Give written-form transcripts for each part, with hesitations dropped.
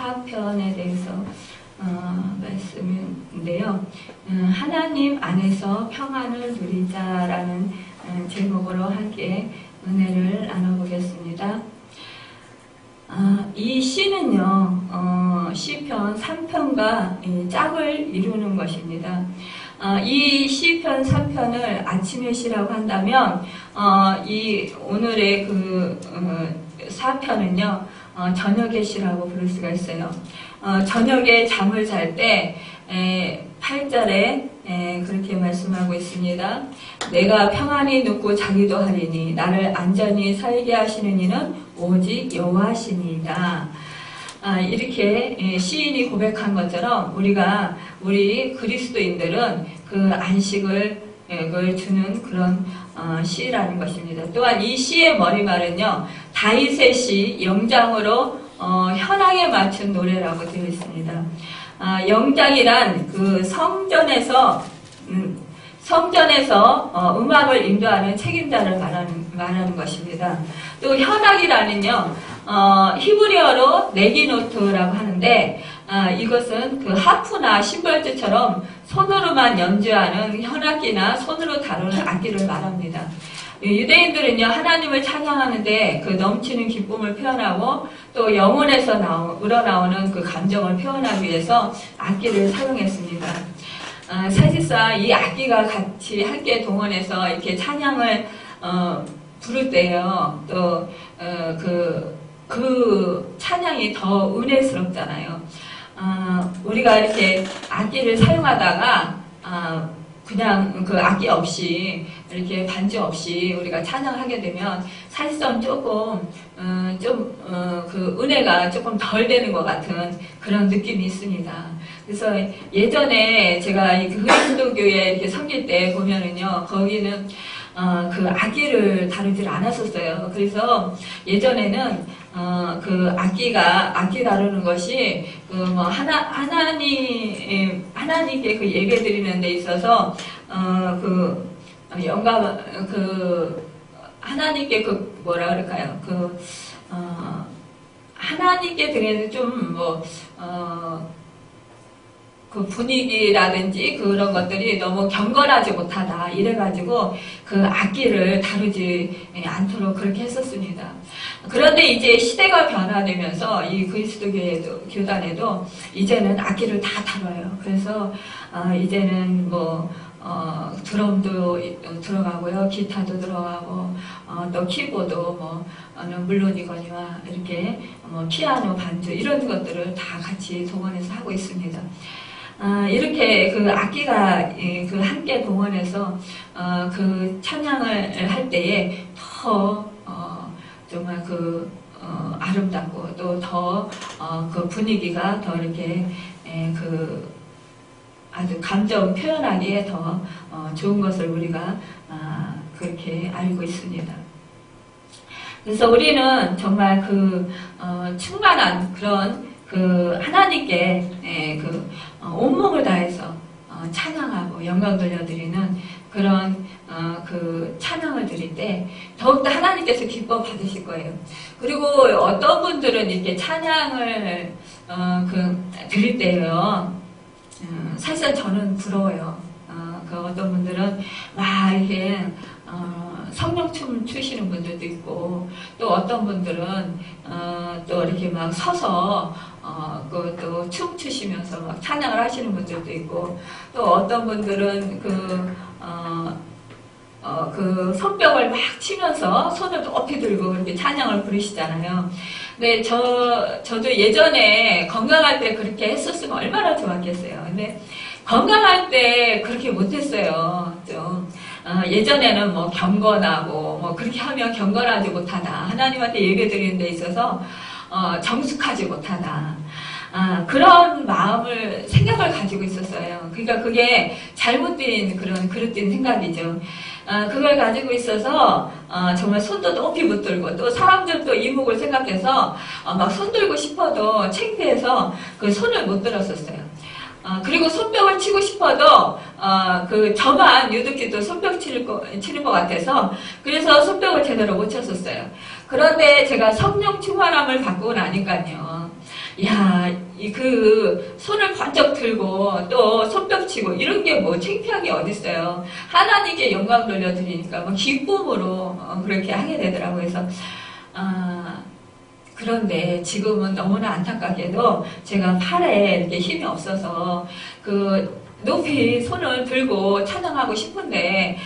4편에 대해서 말씀인데요. 하나님 안에서 평안을 누리자라는 제목으로 함께 은혜를 나눠보겠습니다. 이 시는요, 시편 3편과 짝을 이루는 것입니다. 이 시편 3편을 아침의 시라고 한다면, 이 오늘의 그 4편은요, 저녁의 시라고 부를 수가 있어요. 저녁에 잠을 잘 때 8절에 그렇게 말씀하고 있습니다. 내가 평안히 눕고 자기도 하리니 나를 안전히 살게 하시는 이는 오직 여호와시니이다. 이렇게 시인이 고백한 것처럼 우리 그리스도인들은 그 안식을 주는 그런 시라는 것입니다. 또한 이 시의 머리말은요, 다윗의 시 영장으로 현악에 맞춘 노래라고 되어 있습니다. 영장이란 그 성전에서 음악을 인도하는 책임자를 말하는 것입니다. 또 현악이라는요, 히브리어로 네기노트라고 하는데, 이것은 그 하프나 심벌주처럼 손으로만 연주하는 현악기나 손으로 다루는 악기를 말합니다. 유대인들은요, 하나님을 찬양하는데 그 넘치는 기쁨을 표현하고 또 영혼에서 우러나오는 그 감정을 표현하기 위해서 악기를 사용했습니다. 사실상 이 악기가 같이 함께 동원해서 이렇게 찬양을 부를 때요, 또 그 찬양이 더 은혜스럽잖아요. 우리가 이렇게 악기를 사용하다가 그냥 그 악기 없이 이렇게 반주 없이 우리가 찬양을 하게 되면 사실상 조금 그 은혜가 조금 덜 되는 것 같은 그런 느낌이 있습니다. 그래서 예전에 제가 이 그리스도교회 이렇게 섬길 때 보면은요, 거기는 그 악기를 다루질 않았었어요. 그래서 예전에는 그 악기 다루는 것이 하나님께 그 예배 드리는 데 있어서 하나님께 뭐라 그럴까요? 하나님께 드리는 그 분위기라든지 그런 것들이 너무 경건하지 못하다 이래가지고 그 악기를 다루지 않도록 그렇게 했었습니다. 그런데 이제 시대가 변화되면서 이 그리스도 교단에도 이제는 악기를 다 다뤄요. 그래서 이제는 드럼도 들어가고요, 기타도 들어가고, 또 키보드 물론이거니와 이렇게 피아노, 반주 이런 것들을 다 같이 동원해서 하고 있습니다. 이렇게 그 악기가 그 함께 동원해서 그 찬양을 할 때에 더 정말 아름답고 또 더 그 분위기가 더 이렇게 아주 감정 표현하기에 더 좋은 것을 우리가 그렇게 알고 있습니다. 그래서 우리는 정말 충만한 그런 하나님께 온몸을 다해서 찬양하고 영광 돌려드리는 그런 찬양을 드릴 때 더욱더 하나님께서 기뻐 받으실 거예요. 그리고 어떤 분들은 이렇게 찬양을 드릴 때요, 사실 저는 부러워요. 어떤 분들은 막 이렇게 성령춤 추시는 분들도 있고, 또 어떤 분들은 또 이렇게 막 서서 또 춤 추시면서 막 찬양을 하시는 분들도 있고, 또 어떤 분들은 손뼉을 막 치면서 손을 높이 들고 그렇게 찬양을 부르시잖아요. 근데 저도 예전에 건강할 때 그렇게 했었으면 얼마나 좋았겠어요. 근데 건강할 때 그렇게 못했어요. 좀 예전에는 경건하고 그렇게 하면 경건하지 못하다, 하나님한테 예배드리는 데 있어서 정숙하지 못하다, 그런 생각을 가지고 있었어요. 그러니까 그게 잘못된 그릇된 생각이죠. 그걸 가지고 있어서 정말 손도 높이 못 들고, 또 사람들도 이목을 생각해서 막 손 들고 싶어도 창피해서 그 손을 못 들었었어요. 그리고 손뼉을 치고 싶어도 저만 유독히 손뼉 치는 것 같아서, 그래서 손뼉을 제대로 못 쳤었어요. 그런데 제가 성령 충만함을 받고 나니까요, 야, 그 손을 번쩍 들고 또 손뼉 치고 이런 게 뭐 창피한 게 어딨어요. 하나님께 영광 돌려드리니까 뭐 기쁨으로 그렇게 하게 되더라고요. 그래서 그런데 지금은 너무나 안타깝게도 제가 팔에 이렇게 힘이 없어서 그 높이 손을 들고 찬양하고 싶은데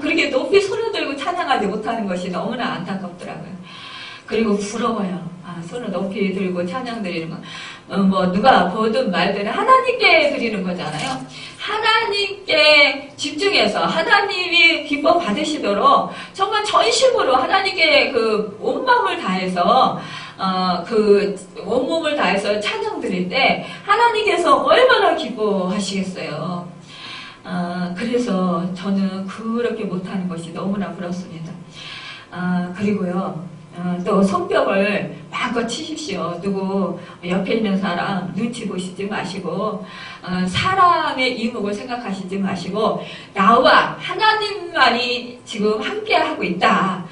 그렇게 높이 손을 들고 찬양하지 못하는 것이 너무나 안타깝더라고요. 그리고 부러워요. 손을 높이 들고 찬양 드리는 거. 뭐 누가 보든 말든 하나님께 드리는 거잖아요. 하나님께 집중해서 하나님이 기뻐 받으시도록 정말 전심으로 하나님께 그 온 마음을 다해서 그 온몸을 다해서 찬양 드릴 때 하나님께서 얼마나 기뻐하시겠어요. 그래서 저는 그렇게 못하는 것이 너무나 부럽습니다. 그리고요. 또 손뼉을 마음껏 치십시오. 누구 옆에 있는 사람 눈치 보시지 마시고 사람의 이목을 생각하시지 마시고 나와 하나님만이 지금 함께하고 있다.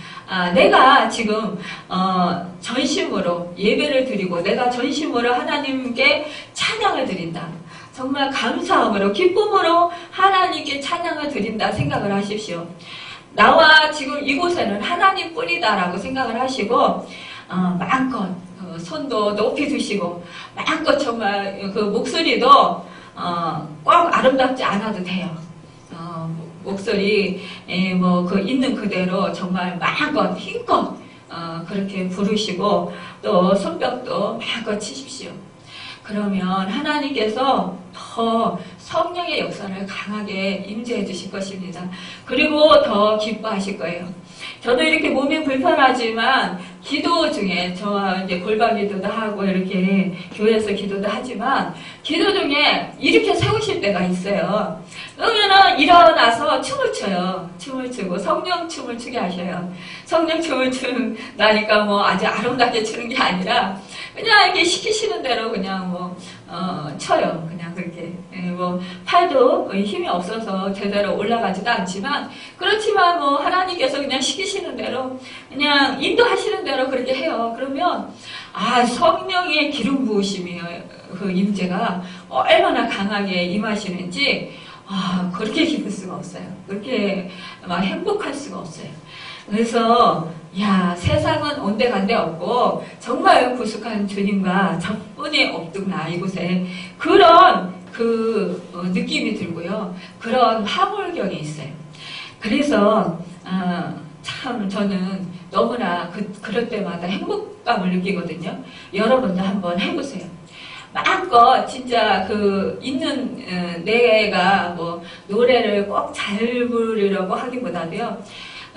내가 지금 전심으로 예배를 드리고 내가 전심으로 하나님께 찬양을 드린다. 정말 감사함으로 기쁨으로 하나님께 찬양을 드린다 생각을 하십시오. 나와 지금 이곳에는 하나님뿐이다라고 생각을 하시고 마음껏 손도 높이 드시고 마음껏 정말 그 목소리도 꼭 아름답지 않아도 돼요. 목소리 뭐 그 있는 그대로 정말 마음껏 힘껏 그렇게 부르시고 또 손뼉도 마음껏 치십시오. 그러면 하나님께서 더 성령의 역사를 강하게 임재해 주실 것입니다. 그리고 더 기뻐하실 거예요. 저도 이렇게 몸이 불편하지만 기도 중에 저와 이제 골반 기도도 하고 이렇게 교회에서 기도도 하지만 기도 중에 이렇게 세우실 때가 있어요. 그러면은 일어나서 춤을 춰요. 춤을 추고 성령 춤을 추게 하셔요. 성령 춤을 추는 나니까 뭐 아주 아름답게 추는 게 아니라 그냥 이렇게 시키시는 대로 그냥 뭐 쳐요. 그냥 그렇게 뭐 팔도 힘이 없어서 제대로 올라가지도 않지만 그렇지만 뭐 하나님께서 그냥 시키시는 대로 그냥 인도하시는 대로 그렇게 해요. 그러면 성령의 기름 부으심이 그 임재가 얼마나 강하게 임하시는지 그렇게 기쁠 수가 없어요. 그렇게 막 행복할 수가 없어요. 그래서 세상은 온데간데 없고 정말 구속한 주님과 저뿐이 없구나 이곳에 그런 그 느낌이 들고요. 그런 화물경이 있어요. 그래서 참 저는 너무나 그럴 때마다 행복감을 느끼거든요. 여러분도 한번 해보세요. 마음껏 진짜 그 있는 내가 뭐 노래를 꼭 잘 부르려고 하기보다도요.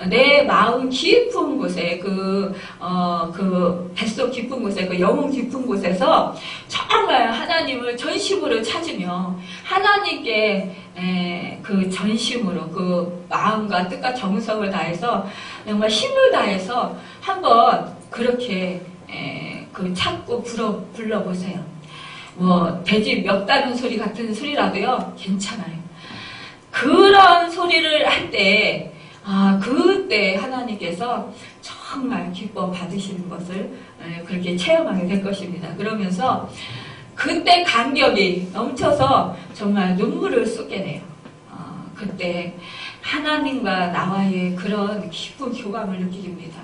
내 마음 깊은 곳에 그 뱃속 깊은 곳에 그 영혼 깊은 곳에서 정말 하나님을 전심으로 찾으며 하나님께 그 전심으로 그 마음과 뜻과 정성을 다해서 정말 힘을 다해서 한번 그렇게 그 찾고 불러보세요. 뭐 돼지 멱 다는 소리 같은 소리라도요 괜찮아요. 그런 소리를 할 때 그때 하나님께서 정말 기뻐 받으시는 것을 그렇게 체험하게 될 것입니다. 그러면서 그때 감격이 넘쳐서 정말 눈물을 쏟게 돼요. 그때 하나님과 나와의 그런 깊은 교감을 느낍니다.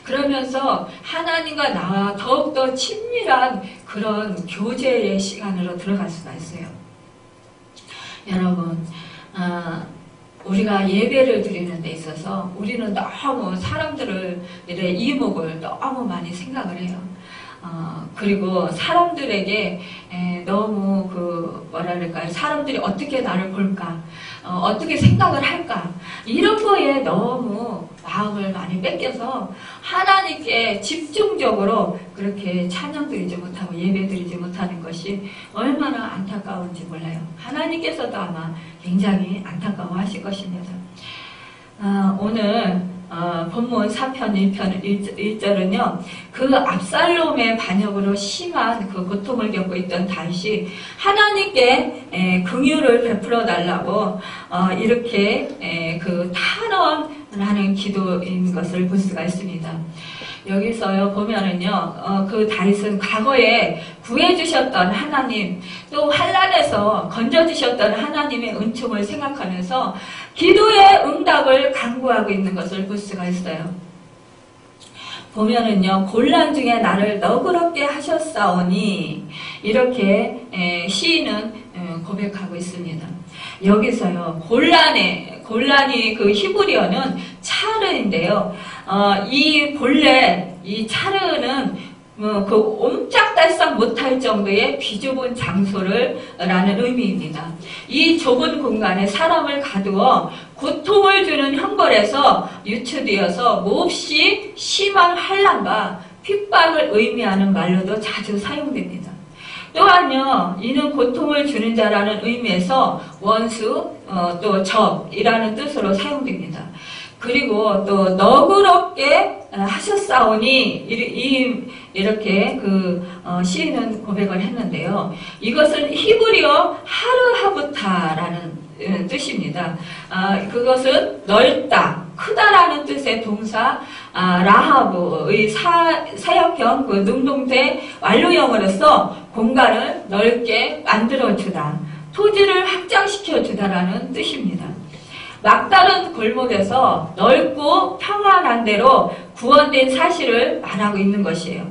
그러면서 하나님과 나와 더욱더 친밀한 그런 교제의 시간으로 들어갈 수가 있어요. 여러분, 우리가 예배를 드리는 데 있어서 우리는 너무 사람들의 이목을 너무 많이 생각을 해요. 그리고 사람들에게 너무 뭐랄까요, 사람들이 어떻게 나를 볼까, 어떻게 생각을 할까, 이런 거에 너무 마음을 많이 뺏겨서 하나님께 집중적으로 그렇게 찬양드리지 못하고 예배드리지 못하는 것이 얼마나 안타까운지 몰라요. 하나님께서도 아마 굉장히 안타까워 하실 것입니다. 오늘 본문 4편 1절은요. 그 압살롬의 반역으로 심한 그 고통을 겪고 있던 다윗이 하나님께 긍휼을 베풀어 달라고 이렇게 그 탄원하는 기도인 것을 볼 수가 있습니다. 여기서요 보면은요 그 다윗은 과거에 구해주셨던 하나님, 또 환난에서 건져주셨던 하나님의 은총을 생각하면서 기도의 응답을 간구하고 있는 것을 볼 수가 있어요. 보면은요 곤란 중에 나를 너그럽게 하셨사오니 이렇게 시인은 고백하고 있습니다. 여기서요 곤란이 그 히브리어는 차르인데요. 이 본래 이 차르는 그 옴짝달싹 못할 정도의 비좁은 장소를 라는 의미입니다. 이 좁은 공간에 사람을 가두어 고통을 주는 형벌에서 유추되어서 몹시 심한 환난과 핍박을 의미하는 말로도 자주 사용됩니다. 또한요, 이는 고통을 주는 자라는 의미에서 원수, 또 적이라는 뜻으로 사용됩니다. 그리고 또 너그럽게 하셨사오니 이렇게 시인은 고백을 했는데요. 이것은 히브리어 하르하부타라는 뜻입니다. 그것은 넓다, 크다라는 뜻의 동사 라하브의 사역형 그 능동태 완료형으로서 공간을 넓게 만들어주다, 토지를 확장시켜주다라는 뜻입니다. 막다른 골목에서 넓고 평안한 데로 구원된 사실을 말하고 있는 것이에요.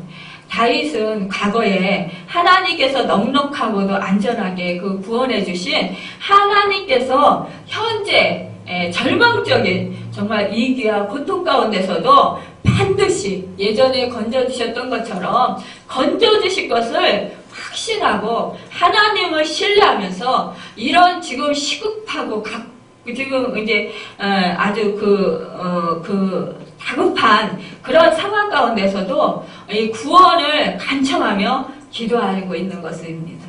다윗은 과거에 하나님께서 넉넉하고도 안전하게 그 구원해 주신 하나님께서 현재 절망적인 정말 위기와 고통 가운데서도 반드시 예전에 건져주셨던 것처럼 건져주실 것을 확신하고 하나님을 신뢰하면서 이런 지금 시급하고 지금 이제 아주 다급한 그런 상황 가운데서도 이 구원을 간청하며 기도하고 있는 것입니다.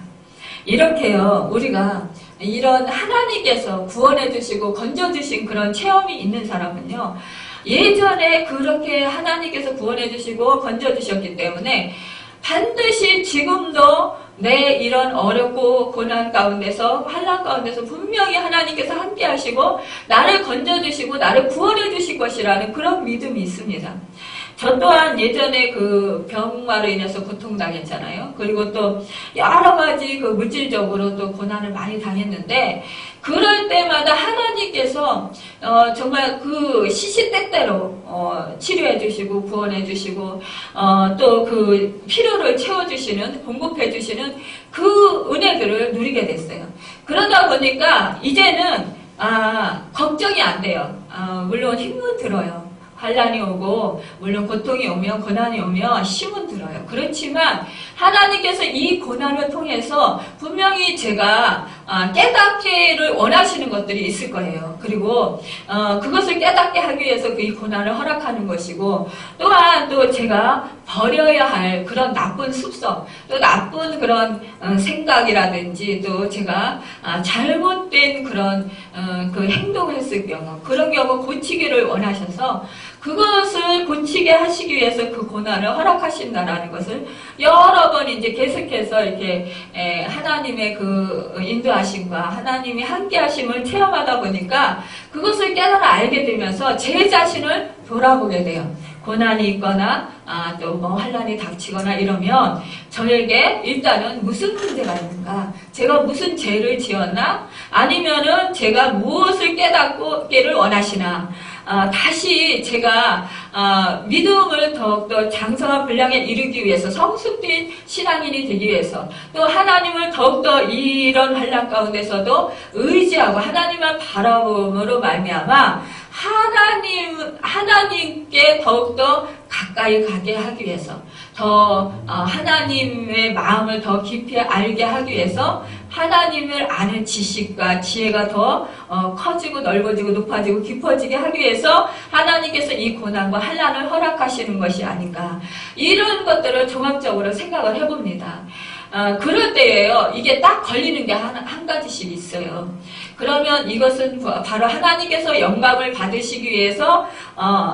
이렇게요, 우리가 이런 하나님께서 구원해 주시고 건져 주신 그런 체험이 있는 사람은요, 예전에 그렇게 하나님께서 구원해 주시고 건져 주셨기 때문에 반드시 지금도 내 이런 어렵고 고난 가운데서 환난 가운데서 분명히 하나님께서 함께 하시고 나를 건져주시고 나를 구원해 주실 것이라는 그런 믿음이 있습니다. 저 또한 예전에 그 병마로 인해서 고통당했잖아요. 그리고 또 여러 가지 그 물질적으로 또 고난을 많이 당했는데 그럴 때마다 하나님께서 정말 그 시시때때로 치료해 주시고 구원해 주시고 또 그 필요를 채워주시는 공급해 주시는 그 은혜들을 누리게 됐어요. 그러다 보니까 이제는 걱정이 안 돼요. 물론 힘은 들어요. 환난이 오고 물론 고통이 오면 고난이 오면 힘은 들어요. 그렇지만 하나님께서 이 고난을 통해서 분명히 제가 깨닫기를 원하시는 것들이 있을 거예요. 그리고 그것을 깨닫게 하기 위해서 이 고난을 허락하는 것이고 또한 또 제가 버려야 할 그런 나쁜 습성 또 나쁜 그런 생각이라든지 또 제가 잘못된 그런 그 행동을 했을 경우 그런 경우 고치기를 원하셔서 그것을 고치게 하시기 위해서 그 고난을 허락하신다라는 것을 여러 번 이제 계속해서 이렇게 하나님의 그 인도하심과 하나님이 함께하심을 체험하다 보니까 그것을 깨달아 알게 되면서 제 자신을 돌아보게 돼요. 고난이 있거나 또 뭐 환난이 닥치거나 이러면 저에게 일단은 무슨 문제가 있는가, 제가 무슨 죄를 지었나, 아니면은 제가 무엇을 깨닫기를 원하시나, 다시 제가 믿음을 더욱더 장성한 분량에 이르기 위해서 성숙된 신앙인이 되기 위해서 또 하나님을 더욱더 이런 환난 가운데서도 의지하고 하나님만 바라봄으로 말미암아 하나님께 더욱더 가까이 가게 하기 위해서 더 하나님의 마음을 더 깊이 알게 하기 위해서 하나님을 아는 지식과 지혜가 더 커지고 넓어지고 높아지고 깊어지게 하기 위해서 하나님께서 이 고난과 환난을 허락하시는 것이 아닌가, 이런 것들을 종합적으로 생각을 해봅니다. 그럴 때예요. 이게 딱 걸리는 게 한 가지씩 있어요. 그러면 이것은 바로 하나님께서 영광을 받으시기 위해서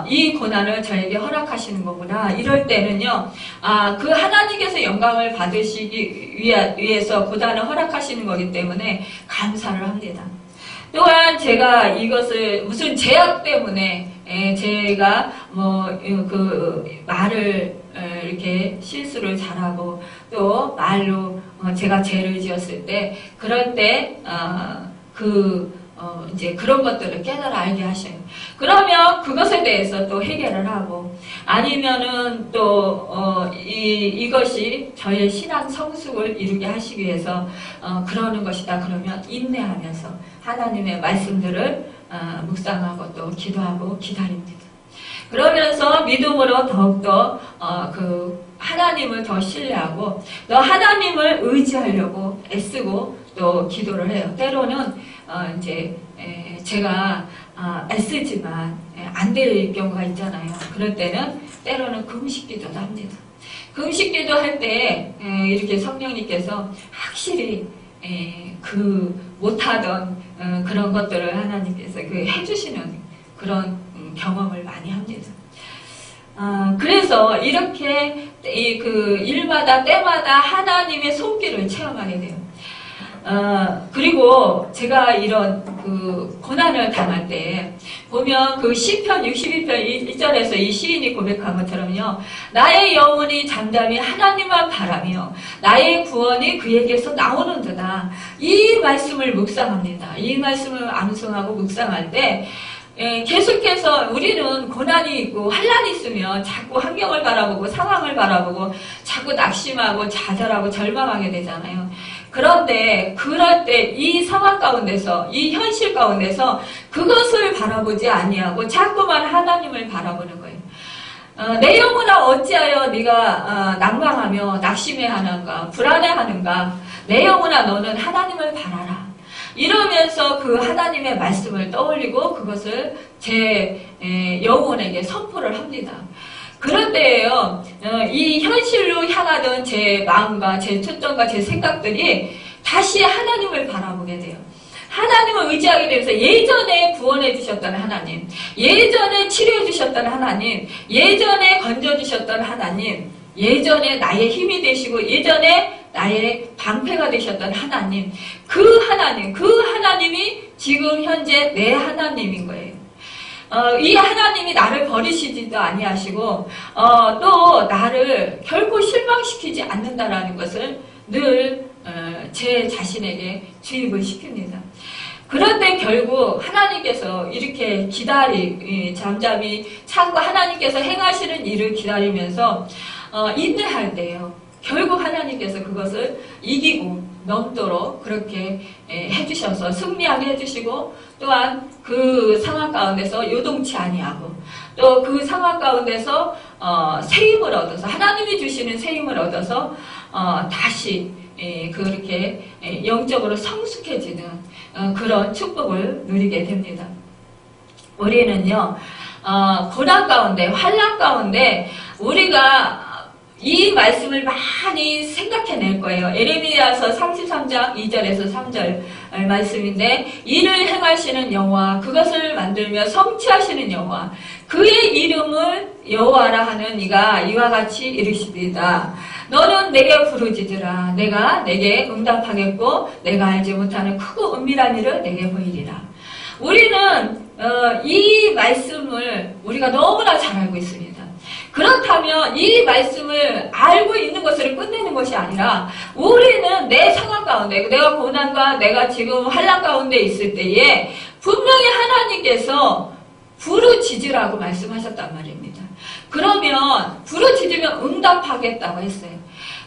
이 고난을 저에게 허락하시는 거구나. 이럴 때는요, 그 하나님께서 영광을 받으시기 위해서 고난을 허락하시는 거기 때문에 감사를 합니다. 또한 제가 이것을 무슨 제약 때문에 제가 그 말을 이렇게 실수를 잘하고 또 말로 제가 죄를 지었을 때 그럴 때 이제 그런 것들을 깨달아 알게 하셔요. 그러면 그것에 대해서 또 해결을 하고 아니면은 또 이것이 저의 신앙 성숙을 이루게 하시기 위해서 그러는 것이다. 그러면 인내하면서 하나님의 말씀들을 묵상하고 또 기도하고 기다립니다. 그러면서 믿음으로 더욱더 그 하나님을 더 신뢰하고 또 하나님을 의지하려고 애쓰고 또 기도를 해요. 때로는 이제 제가 애쓰지만 안 될 경우가 있잖아요. 그럴 때는 때로는 금식기도도 합니다. 금식기도 할 때 이렇게 성령님께서 확실히 그 못하던 그런 것들을 하나님께서 해주시는 그런 경험을 많이 합니다. 그래서 이렇게 그 일마다 때마다 하나님의 손길을 체험하게 돼요. 그리고 제가 이런 그 고난을 당할 때 보면 그 시편 62편 1절에서 이 시인이 고백한 것처럼요. 나의 영혼이 잠잠히 하나님만 바라며 나의 구원이 그에게서 나오는도다. 이 말씀을 묵상합니다. 이 말씀을 암송하고 묵상할 때 계속해서 우리는 고난이 있고 환란이 있으면 자꾸 환경을 바라보고 상황을 바라보고 자꾸 낙심하고 좌절하고 절망하게 되잖아요. 그런데 그럴 때 이 상황 가운데서 이 현실 가운데서 그것을 바라보지 아니하고 자꾸만 하나님을 바라보는 거예요. 내 영혼아 어찌하여 네가 낭망하며 낙심해하는가 불안해하는가. 내 영혼아 너는 하나님을 바라라. 이러면서 그 하나님의 말씀을 떠올리고 그것을 제 영혼에게 선포를 합니다. 그럴 때에요, 이 현실로 향하던 제 마음과 제 초점과 제 생각들이 다시 하나님을 바라보게 돼요. 하나님을 의지하게 되면서 예전에 구원해 주셨던 하나님, 예전에 치료해 주셨던 하나님, 예전에 건져 주셨던 하나님, 예전에 나의 힘이 되시고 예전에 나의 방패가 되셨던 하나님, 그 하나님이 지금 현재 내 하나님인 거예요. 이 하나님이 나를 버리시지도 아니하시고 또 나를 결코 실망시키지 않는다라는 것을 늘 제 자신에게 주입을 시킵니다. 그런데 결국 하나님께서 이렇게 잠잠히 참고 하나님께서 행하시는 일을 기다리면서 인내할 때요. 결국 하나님께서 그것을 이기고 넘도록 그렇게 해주셔서 승리하게 해주시고 또한 그 상황 가운데서 요동치 아니하고 또 그 상황 가운데서 새 힘을 얻어서 하나님이 주시는 새 힘을 얻어서 다시 그렇게 영적으로 성숙해지는 그런 축복을 누리게 됩니다. 우리는요 고난 가운데 환난 가운데 우리가 이 말씀을 많이 생각해낼 거예요. 에레미야서 33장 2절에서 3절 말씀인데 이를 행하시는 여호와 그것을 만들며 성취하시는 여호와 그의 이름을 여호와라 하는 이가 이와 같이 이르시리이다. 너는 내게 부르짖으라. 내가 내게 응답하겠고 내가 알지 못하는 크고 은밀한 일을 내게 보이리라. 우리는 이 말씀을 우리가 너무나 잘 알고 있습니다. 그렇다면 이 말씀을 알고 있는 것을 끝내는 것이 아니라 우리는 내 상황 가운데 내가 고난과 내가 지금 환난 가운데 있을 때에 분명히 하나님께서 부르짖으라고 말씀하셨단 말입니다. 그러면 부르짖으면 응답하겠다고 했어요.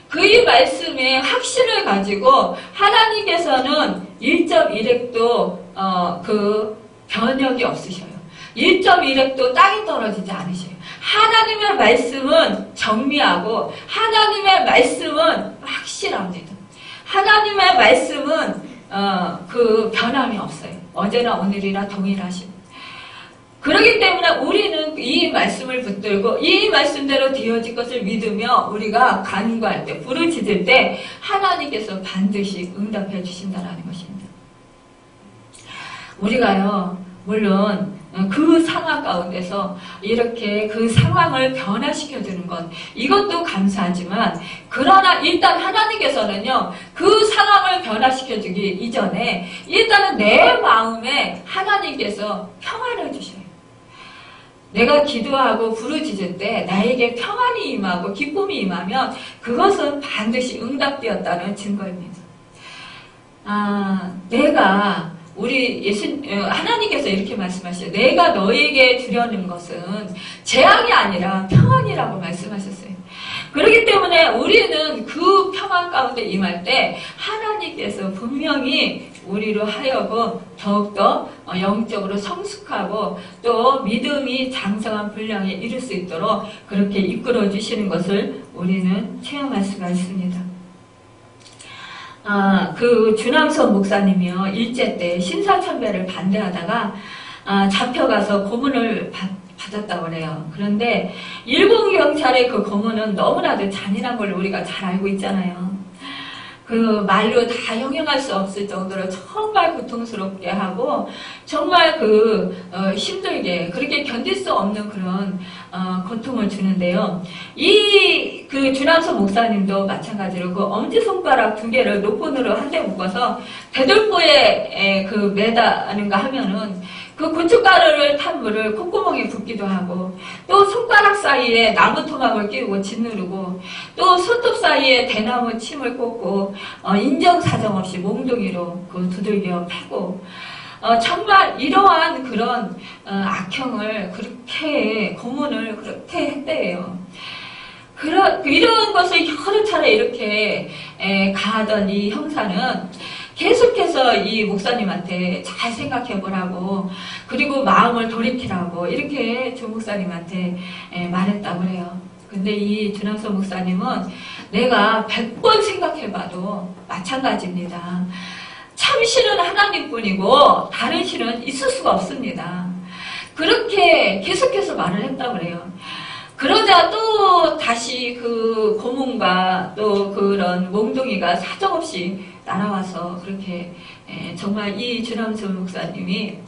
그 말씀의 확신을 가지고 하나님께서는 1.1획도 그 변혁이 없으셔요. 1.1획도 땅이 떨어지지 않으셔요. 하나님의 말씀은 정미하고 하나님의 말씀은 확실합니다. 하나님의 말씀은 그 변함이 없어요. 어제나 오늘이나 동일하십니다. 그렇기 때문에 우리는 이 말씀을 붙들고 이 말씀대로 되어질 것을 믿으며 우리가 간구할 때 부르짖을 때 하나님께서 반드시 응답해 주신다는 것입니다. 우리가요 물론 그 상황 가운데서 이렇게 그 상황을 변화시켜주는 것 이것도 감사하지만 그러나 일단 하나님께서는요 그 상황을 변화시켜주기 이전에 일단은 내 마음에 하나님께서 평안을 주셔요. 내가 기도하고 부르짖을 때 나에게 평안이 임하고 기쁨이 임하면 그것은 반드시 응답되었다는 증거입니다. 내가 하나님께서 이렇게 말씀하셨어요. 내가 너에게 주려는 것은 재앙이 아니라 평안이라고 말씀하셨어요. 그렇기 때문에 우리는 그 평안 가운데 임할 때 하나님께서 분명히 우리로 하여금 더욱더 영적으로 성숙하고 또 믿음이 장성한 분량에 이룰 수 있도록 그렇게 이끌어 주시는 것을 우리는 체험할 수가 있습니다. 그 주남선 목사님이요, 일제 때 신사참배를 반대하다가 잡혀가서 고문을 받았다고 그래요. 그런데 일본 경찰의 그 고문은 너무나도 잔인한 걸 우리가 잘 알고 있잖아요. 그 말로 다 형용할 수 없을 정도로 정말 고통스럽게 하고 정말 힘들게 그렇게 견딜 수 없는 그런 고통을 주는데요. 그 주남선 목사님도 마찬가지로 그 엄지손가락 2개를 노끈으로 한 대 묶어서 대돌보에 매다는가 하면은 그 고춧가루를 탄 물을 콧구멍에 붓기도 하고 또 손가락 사이에 나무 토막을 끼우고 짓누르고 또 손톱 사이에 대나무 침을 꽂고 인정사정 없이 몽둥이로 두들겨 패고 정말 이러한 그런 악형을 그렇게 고문을 그렇게 했대요. 이런 것을 여러 차례 이렇게 가하던 이 형사는 계속해서 이 목사님한테 잘 생각해 보라고 그리고 마음을 돌이키라고 이렇게 조 목사님한테 말했다고 그래요. 근데 이 주남선 목사님은 내가 100번 생각해 봐도 마찬가지입니다. 참 신은 하나님뿐이고 다른 신은 있을 수가 없습니다. 그렇게 계속해서 말을 했다고 그래요. 그러자 또 다시 그 고문과 또 그런 몽둥이가 사정없이 날아와서 그렇게 정말 이 주남선 목사님이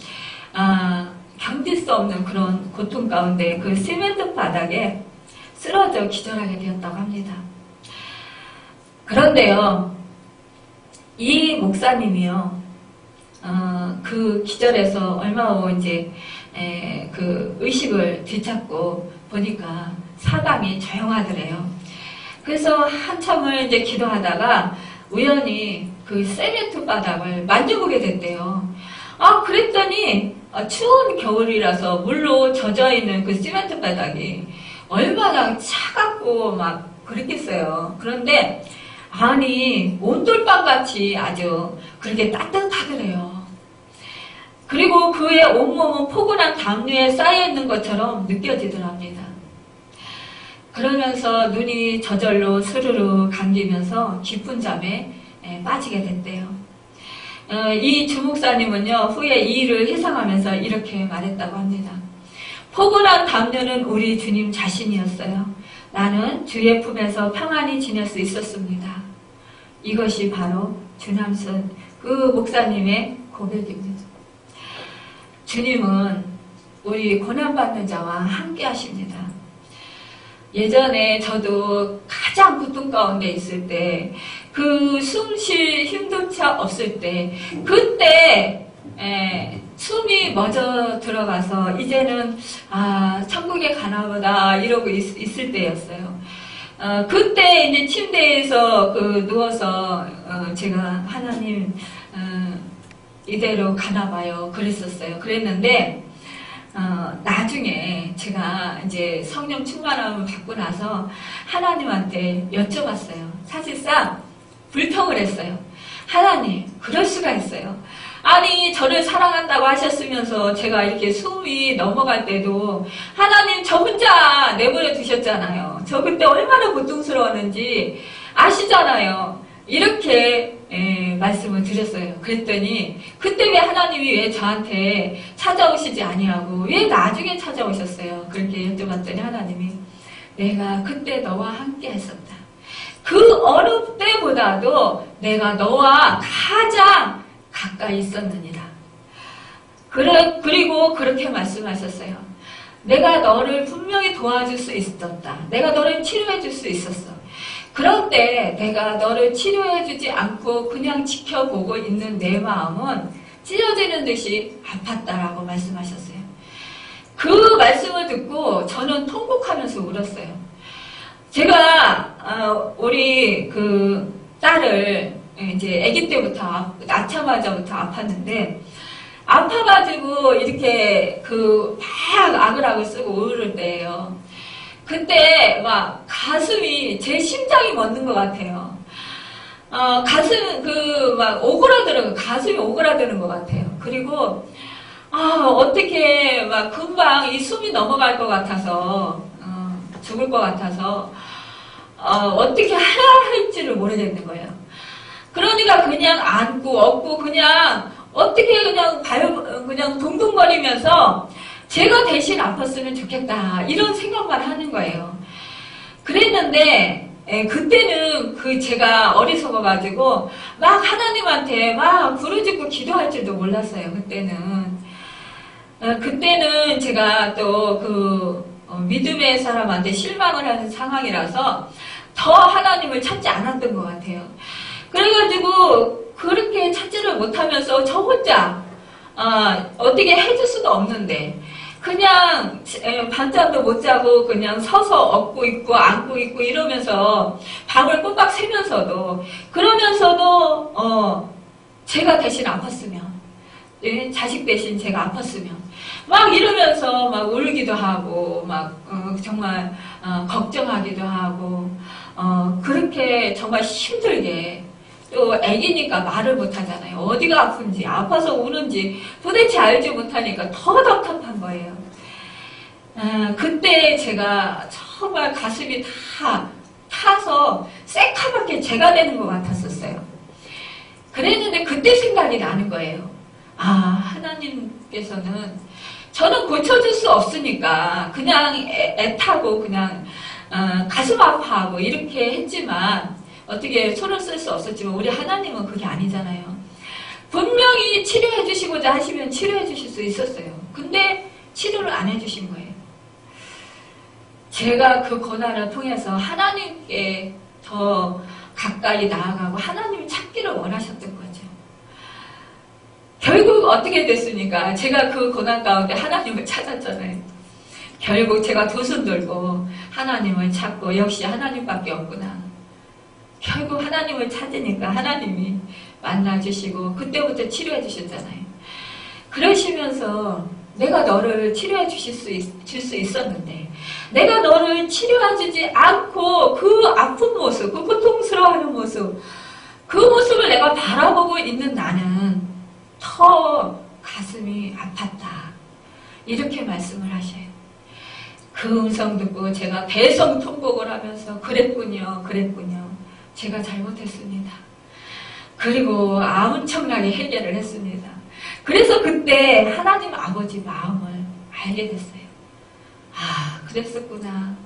견딜 수 없는 그런 고통 가운데 그 시멘트 바닥에 쓰러져 기절하게 되었다고 합니다. 그런데요, 이 목사님이요, 그 기절해서 얼마 후 이제 그 의식을 되찾고 보니까 사방이 조용하더래요. 그래서 한참을 이제 기도하다가 우연히 그 세멘트 바닥을 만져보게 됐대요. 그랬더니 추운 겨울이라서 물로 젖어있는 그 시멘트 바닥이 얼마나 차갑고 막 그랬겠어요. 그런데 아니 온돌방같이 아주 그렇게 따뜻하더래요. 그리고 그의 온몸은 포근한 담요에 쌓여있는 것처럼 느껴지더랍니다. 그러면서 눈이 저절로 스르르 감기면서 깊은 잠에 빠지게 됐대요. 이 주목사님은요, 후에 이 일을 회상하면서 이렇게 말했다고 합니다. 포근한 담요는 우리 주님 자신이었어요. 나는 주의 품에서 평안히 지낼 수 있었습니다. 이것이 바로 주남선 그 목사님의 고백입니다. 주님은 우리 고난받는 자와 함께 하십니다. 예전에 저도 가장 고통 가운데 있을 때, 그 숨 쉴 힘조차 없을 때, 그때 숨이 멎어 들어가서 이제는 천국에 가나보다 이러고 있을 때였어요. 그때 이제 침대에서 누워서 제가 하나님 이대로 가나봐요 그랬었어요. 그랬는데 나중에 제가 이제 성령 충만함을 받고 나서 하나님한테 여쭤봤어요. 사실상 불평을 했어요. 하나님, 그럴 수가 있어요. 아니, 저를 사랑한다고 하셨으면서 제가 이렇게 숨이 넘어갈 때도 하나님 저 혼자 내버려 두셨잖아요. 저 그때 얼마나 고통스러웠는지 아시잖아요. 이렇게 말씀을 드렸어요. 그랬더니 그때 왜 하나님이 왜 저한테 찾아오시지 아니하고 왜 나중에 찾아오셨어요? 그렇게 여쭤봤더니 하나님이 내가 그때 너와 함께 했었다. 그 어느 때보다도 내가 너와 가장 가까이 있었느니라. 그리고 그렇게 말씀하셨어요. 내가 너를 분명히 도와줄 수 있었다. 내가 너를 치료해 줄 수 있었어. 그런데 내가 너를 치료해주지 않고 그냥 지켜보고 있는 내 마음은 찢어지는 듯이 아팠다라고 말씀하셨어요. 그 말씀을 듣고 저는 통곡하면서 울었어요. 제가 우리 그 딸을 이제 아기 때부터 낳자마자부터 아팠는데 아파가지고 이렇게 그 막 아글아글 쓰고 울을 때예요. 그때 막 가슴이 제 심장이 멎는 것 같아요. 가슴 막 오그라드는 가슴이 오그라드는 것 같아요. 그리고 어떻게 막 금방 이 숨이 넘어갈 것 같아서 죽을 것 같아서 어떻게 해야 할지를 모르겠는 거예요. 그러니까 그냥 안고 업고 그냥 어떻게 그냥 동동거리면서 제가 대신 아팠으면 좋겠다 이런 생각만 하는 거예요. 그랬는데 그때는 제가 어리석어가지고 막 하나님한테 막 부르짖고 기도할 줄도 몰랐어요. 그때는 제가 또 믿음의 사람한테 실망을 하는 상황이라서 더 하나님을 찾지 않았던 것 같아요. 그래가지고 그렇게 찾지를 못하면서 저 혼자 어떻게 해줄 수도 없는데 그냥 밤잠도 못 자고 그냥 서서 업고 있고 안고 있고 이러면서 밤을 꼬박 새면서도 그러면서도 제가 대신 아팠으면 자식 대신 제가 아팠으면 막 이러면서 막 울기도 하고 막 정말 걱정하기도 하고 그렇게 정말 힘들게 또 애기니까 말을 못하잖아요. 어디가 아픈지 아파서 우는지 도대체 알지 못하니까 더 답답한 거예요. 그때 제가 정말 가슴이 다 타서 새카맣게 죄가 되는 것 같았었어요. 그랬는데 그때 생각이 나는 거예요. 하나님께서는 저는 고쳐줄 수 없으니까 그냥 애타고 그냥 가슴 아파하고 이렇게 했지만 어떻게 손을 쓸 수 없었지만 우리 하나님은 그게 아니잖아요. 분명히 치료해 주시고자 하시면 치료해 주실 수 있었어요. 근데 치료를 안 해주신 거예요. 제가 그 고난을 통해서 하나님께 더 가까이 나아가고 하나님을 찾기를 원하셨던 거죠. 결국 어떻게 됐습니까? 제가 그 고난 가운데 하나님을 찾았잖아요. 결국 제가 두 손 들고 하나님을 찾고 역시 하나님밖에 없구나. 결국 하나님을 찾으니까 하나님이 만나주시고 그때부터 치료해 주셨잖아요. 그러시면서 내가 너를 치료해 줄 수 있었는데 내가 너를 치료해 주지 않고 그 아픈 모습, 그 고통스러워하는 모습, 그 모습을 내가 바라보고 있는 나는 더 가슴이 아팠다. 이렇게 말씀을 하셔요. 그 음성 듣고 제가 대성통곡을 하면서 그랬군요. 제가 잘못했습니다. 그리고 엄청나게 회개를 했습니다. 그래서 그때 하나님 아버지 마음을 알게 됐어요. 그랬었구나.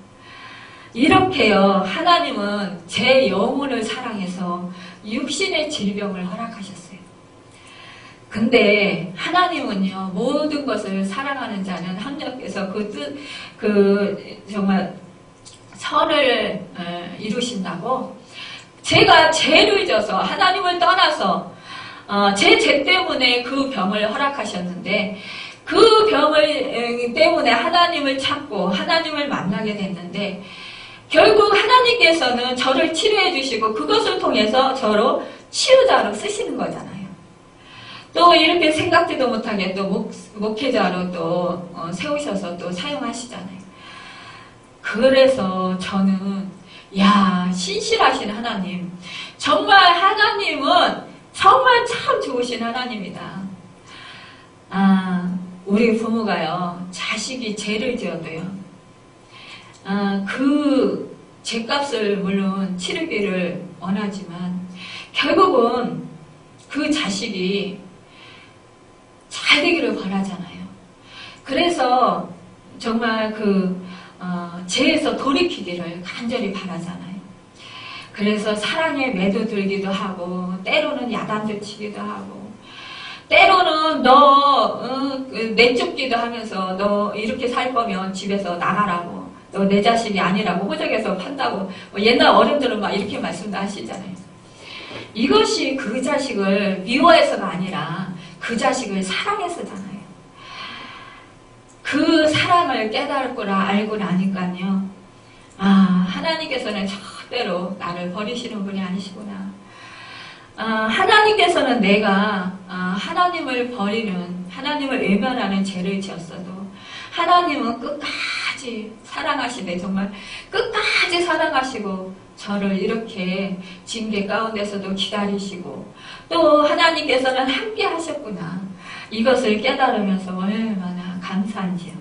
이렇게요. 하나님은 제 영혼을 사랑해서 육신의 질병을 허락하셨어요. 근데 하나님은요, 모든 것을 사랑하는 자는 합력해서 정말 선을 이루신다고. 제가 죄를 져서 하나님을 떠나서 제 죄 때문에 그 병을 허락하셨는데 그 병을 때문에 하나님을 찾고 하나님을 만나게 됐는데 결국 하나님께서는 저를 치료해 주시고 그것을 통해서 저로 치유자로 쓰시는 거잖아요. 또 이렇게 생각지도 못하게 또 목회자로 또 세우셔서 또 사용하시잖아요. 그래서 저는 신실하신 하나님, 정말 하나님은 정말 참 좋으신 하나님이다. 우리 부모가요, 자식이 죄를 지어도요, 그 죄값을 물론 치르기를 원하지만 결국은 그 자식이 잘 되기를 바라잖아요. 그래서 정말 죄에서 돌이키기를 간절히 바라잖아요. 그래서 사랑에 매도들기도 하고 때로는 야단도 치기도 하고 때로는 너 내쫓기도 하면서 너 이렇게 살 거면 집에서 나가라고 너 내 자식이 아니라고 호적에서 판다고 옛날 어른들은 막 이렇게 말씀도 하시잖아요. 이것이 그 자식을 미워해서가 아니라 그 자식을 사랑해서잖아요. 그 그 사랑을 깨달고 알고 나니까요. 아, 하나님께서는 절대로 나를 버리시는 분이 아니시구나. 하나님께서는 내가 하나님을 버리는, 하나님을 외면하는 죄를 지었어도 하나님은 끝까지 사랑하시네. 정말 끝까지 사랑하시고 저를 이렇게 징계 가운데서도 기다리시고 또 하나님께서는 함께 하셨구나. 이것을 깨달으면서 얼마나 감사한지요.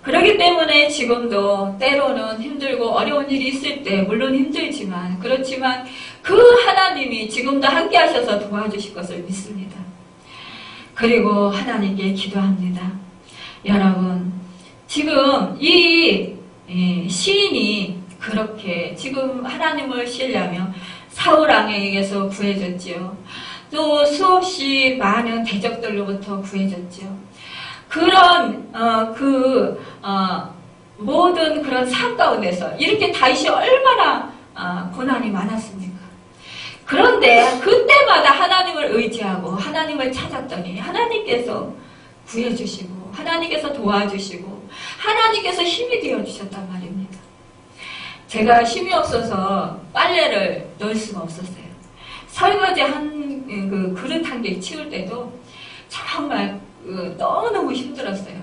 그렇기 때문에 지금도 때로는 힘들고 어려운 일이 있을 때 물론 힘들지만 그렇지만 그 하나님이 지금도 함께 하셔서 도와주실 것을 믿습니다. 그리고 하나님께 기도합니다. 여러분, 지금 이 시인이 그렇게 지금 하나님을 신뢰하며 사울왕에게서 구해졌지요. 또 수없이 많은 대적들로부터 구해졌지요. 그런 모든 그런 삶 가운데서 이렇게 다윗이 얼마나 고난이 많았습니까? 그런데 그때마다 하나님을 의지하고 하나님을 찾았더니 하나님께서 구해주시고 하나님께서 도와주시고 하나님께서 힘이 되어주셨단 말입니다. 제가 힘이 없어서 빨래를 넣을 수가 없었어요. 설거지 그 그릇 한 개 치울 때도 정말 너무너무 힘들었어요.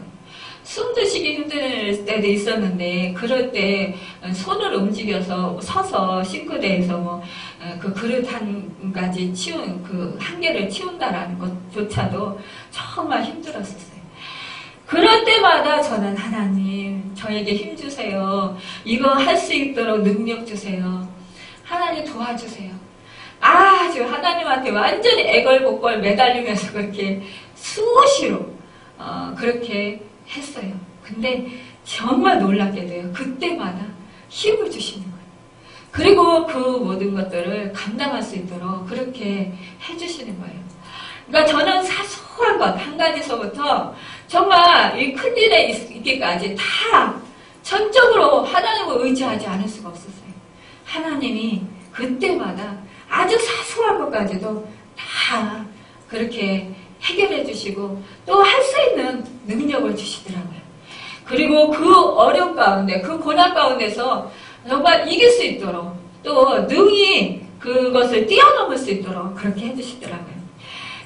숨도 쉬기 힘들 때도 있었는데 그럴 때 손을 움직여서 서서 싱크대에서 그 그릇 한 가지 치운 그 한 개를 치운다라는 것조차도 정말 힘들었었어요. 그럴 때마다 저는 하나님 저에게 힘 주세요. 이거 할 수 있도록 능력 주세요. 하나님 도와주세요. 아주 하나님한테 완전히 애걸복걸 매달리면서 그렇게 수시로 그렇게 했어요. 근데 정말 놀랍게 돼요. 그때마다 힘을 주시는 거예요. 그리고 그 모든 것들을 감당할 수 있도록 그렇게 해주시는 거예요. 그러니까 저는 사소한 것 한 가지서부터 정말 이 큰일에 있기까지 다 전적으로 하나님을 의지하지 않을 수가 없었어요. 하나님이 그때마다 아주 사소한 것까지도 다 그렇게 해결해 주시고 또 할 수 있는 능력을 주시더라고요. 그리고 그 어려움 가운데 그 고난 가운데서 정말 이길 수 있도록 또 능히 그것을 뛰어넘을 수 있도록 그렇게 해주시더라고요.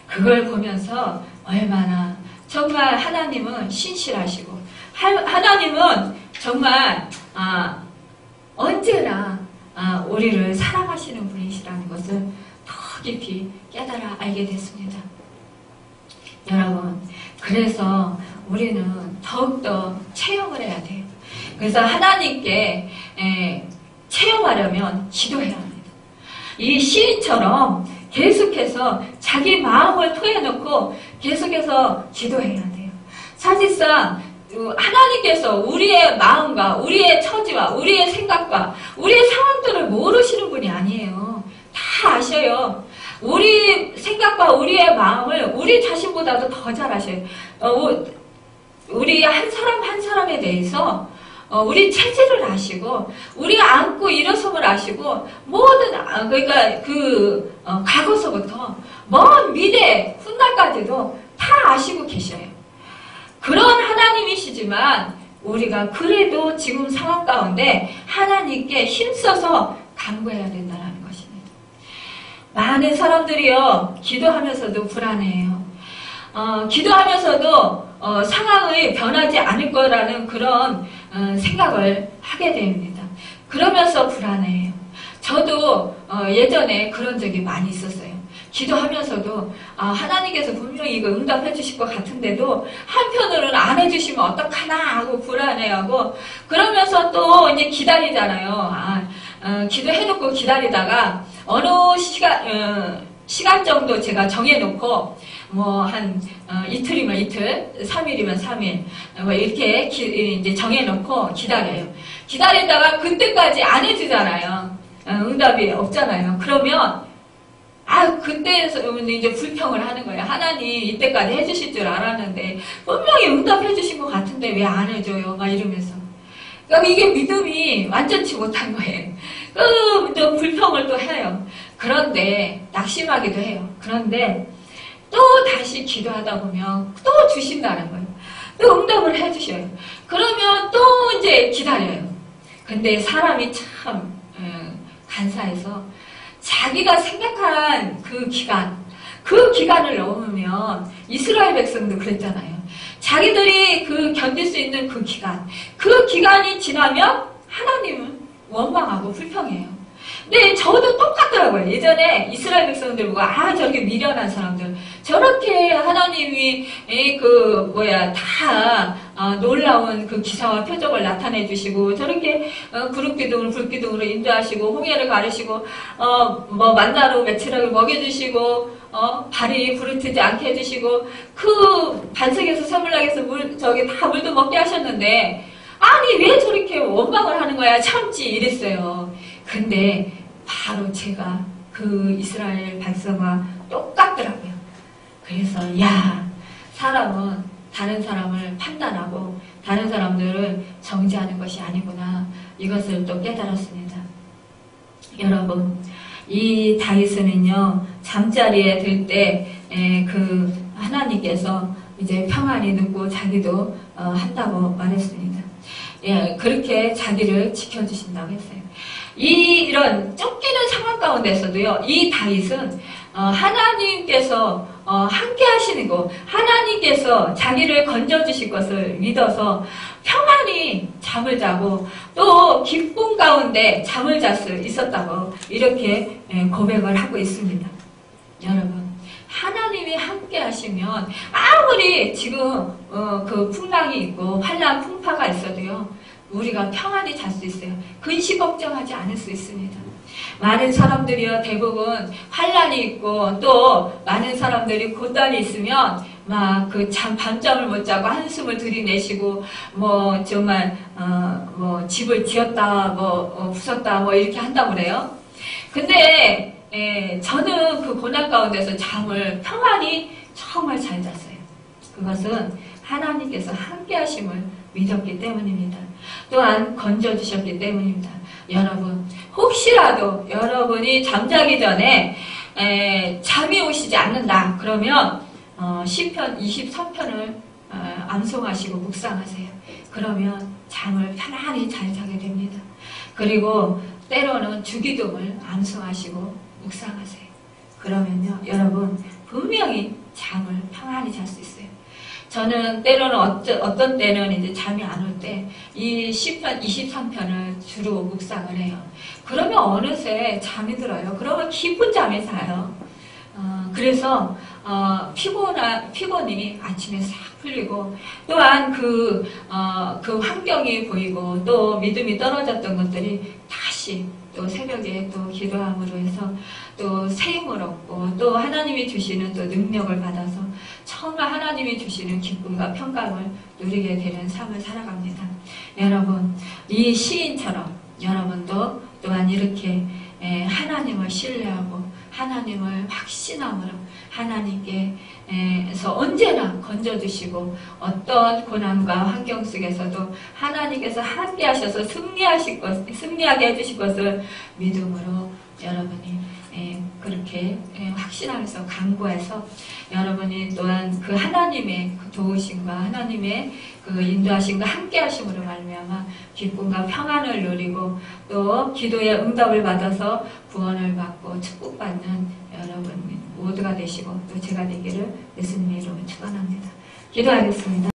그걸 보면서 얼마나 정말 하나님은 신실하시고 하나님은 정말 언제나 우리를 사랑하시는 분이시라는 것을 더 깊이 깨달아 알게 됐습니다. 여러분, 그래서 우리는 더욱더 체험을 해야 돼요. 그래서 하나님께 체험하려면 기도해야 합니다. 이 시인처럼 계속해서 자기 마음을 토해놓고 계속해서 기도해야 돼요. 사실상 하나님께서 우리의 마음과 우리의 처지와 우리의 생각과 우리의 상황들을 모르시는 분이 아니에요. 다 아셔요. 우리 생각과 우리의 마음을 우리 자신보다도 더 잘 아셔요. 우리 한 사람 한 사람에 대해서 우리 체질을 아시고 우리 앉고 일어섬을 아시고 모든 그러니까 과거서부터 먼 미래 훗날까지도 다 아시고 계셔요. 그런 하나님이시지만 우리가 그래도 지금 상황 가운데 하나님께 힘써서 간구해야 된다는 것입니다. 많은 사람들이요 기도하면서도 불안해요. 기도하면서도 상황이 변하지 않을 거라는 그런 생각을 하게 됩니다. 그러면서 불안해요. 저도 예전에 그런 적이 많이 있었어요. 기도하면서도 하나님께서 분명히 이거 응답해 주실 것 같은데도 한편으로는 안 해주시면 어떡하나 하고 불안해하고 그러면서 또 이제 기다리잖아요. 기도해놓고 기다리다가 어느 시간 정도 제가 정해놓고 한 이틀이면 이틀, 3일이면 3일 이렇게 이제 정해놓고 기다려요. 기다리다가 그때까지 안 해주잖아요. 응답이 없잖아요. 그러면 그때에서 이제 불평을 하는 거예요. 하나님 이때까지 해주실 줄 알았는데 분명히 응답해 주신 것 같은데 왜 안 해줘요? 막 이러면서. 그러니까 이게 믿음이 완전치 못한 거예요. 또 불평을 또 해요. 그런데 낙심하기도 해요. 그런데 또 다시 기도하다 보면 또 주신다는 거예요. 또 응답을 해주셔요. 그러면 또 이제 기다려요. 근데 사람이 참 간사해서 자기가 생각한 그 기간을 넘으면 이스라엘 백성도 그랬잖아요. 자기들이 견딜 수 있는 그 기간이 지나면 하나님은 원망하고 불평해요. 근데 저도 똑같더라고요. 예전에 이스라엘 백성들 보고 저렇게 미련한 사람들 저렇게 하나님이 다 놀라운 그 기사와 표적을 나타내 주시고 저렇게 구름기둥을 불기둥으로 인도하시고 홍해를 가르시고 만나로 며칠을 먹여주시고 발이 부르트지 않게 해주시고 그 반석에서 샘물락에서 다 물도 먹게 하셨는데 아니 왜 저렇게 원망을 하는 거야 참지 이랬어요. 근데 바로 제가 그 이스라엘 백성과 똑같더라고요. 그래서 사람은 다른 사람을 판단하고 다른 사람들을 정죄하는 것이 아니구나 이것을 또 깨달았습니다. 여러분 이 다윗은요 잠자리에 들 때 그 하나님께서 이제 평안히 눕고 자기도 한다고 말했습니다. 그렇게 자기를 지켜주신다고 했어요. 이런 쫓기는 상황 가운데서도요, 이 다윗은 하나님께서 함께 하시는 거, 하나님께서 자기를 건져주실 것을 믿어서 평안히 잠을 자고 또 기쁨 가운데 잠을 잘 수 있었다고 이렇게 고백을 하고 있습니다. 여러분, 하나님이 함께 하시면 아무리 지금 그 풍랑이 있고 환란 풍파가 있어도요, 우리가 평안히 잘 수 있어요. 근시 걱정하지 않을 수 있습니다. 많은 사람들이요 대부분 환란이 있고 또 많은 사람들이 고단이 있으면 막 밤잠을 못 자고 한숨을 들이내시고 정말 집을 지었다 부쉈다 이렇게 한다고 그래요. 근데 저는 그 고난 가운데서 잠을 평안히 정말 잘 잤어요. 그것은 하나님께서 함께 하심을 믿었기 때문입니다. 또한 건져주셨기 때문입니다. 여러분 혹시라도 여러분이 잠자기 전에 잠이 오시지 않는다 그러면 시편 23편을 암송하시고 묵상하세요. 그러면 잠을 편안히 잘 자게 됩니다. 그리고 때로는 주기도문을 암송하시고 묵상하세요. 그러면요 여러분 분명히 잠을 평안히 잘 수 있어요. 저는 때로는 어떤 때는 이제 잠이 안 올 때 이 시편 23편을 주로 묵상을 해요. 그러면 어느새 잠이 들어요. 그러면 깊은 잠이 자요. 그래서 피곤이 아침에 싹 풀리고 또한 그 환경이 보이고 또 믿음이 떨어졌던 것들이 다시 또 새벽에 또 기도함으로 해서 또 새 힘을 얻고 또 하나님이 주시는 또 능력을 받아서 정말 하나님이 주시는 기쁨과 평강을 누리게 되는 삶을 살아갑니다. 여러분 이 시인처럼 여러분도 또한 이렇게 하나님을 신뢰하고 하나님을 확신함으로 하나님께서 언제나 건져주시고 어떤 고난과 환경 속에서도 하나님께서 함께 하셔서 승리하게 해주실 것을 믿음으로 여러분이 그렇게 확신하면서 간구해서 여러분이 또한 그 하나님의 그 도우심과 하나님의 그 인도하심과 함께 하심으로 말미암아 기쁨과 평안을 누리고 또 기도의 응답을 받아서 구원을 받고 축복받는 여러분 모두가 되시고 또 제가 되기를 예수님의 이름으로 축원합니다. 기도하겠습니다.